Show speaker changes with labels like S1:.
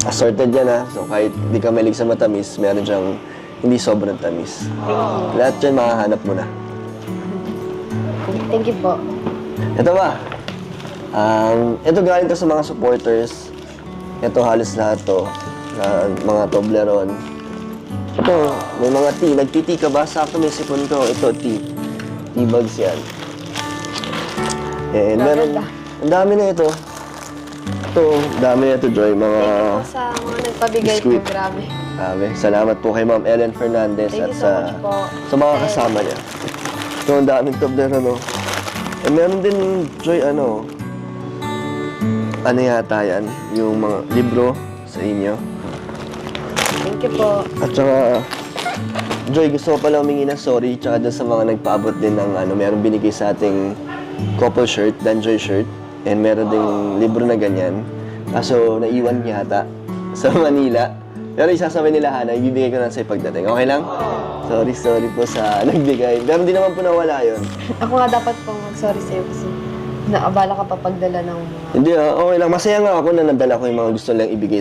S1: Assorted yan ha. So kahit di ka mahilig sa matamis, meron siyang hindi sobrang tamis. Lahat yan makahanap mo na.
S2: Thank you po.
S1: Ito ba? Ito galing to sa mga supporters. Ito halos lahat to. Mga Toblerone. Ito, may mga tea. Nagtiti ka ba? Sakto may sipon ko. Ito, tea. Tea bags yan. And meron, ang dami na ito. Ito, dami na ito, Joy. Mga
S2: Thank you po sa mga nagpabigay po.
S1: biskuit.
S2: Grabe.
S1: Salamat po kay Ma'am Ellen Fernandez
S2: Thank
S1: at
S2: you so much po.
S1: sa mga kasama niya. Ito, ang daming Toblerone, no? And meron din, Joy, ano yata yan? Yung mga libro sa inyo.
S2: Thank you po.
S1: At saka, Joy, gusto ko pala humingi ng sorry tsaka dun sa mga nagpaabot din ng meron binigay sa ating couple shirt, Danjoy shirt. And meron ding libro na ganyan. Kaso, naiwan yata sa Manila. Pero isasabay nila, Hana, ibibigay ko na sa'yo pagdating. Okay lang? Sorry po sa nagbigay. Pero hindi naman po nawala yun.
S2: Ako nga dapat pong mag-sorry sa'yo kasi naabala ka pa pagdala ng mga...
S1: Hindi okay lang. Masaya nga ako na nadala ko yung mga gusto lang ibigay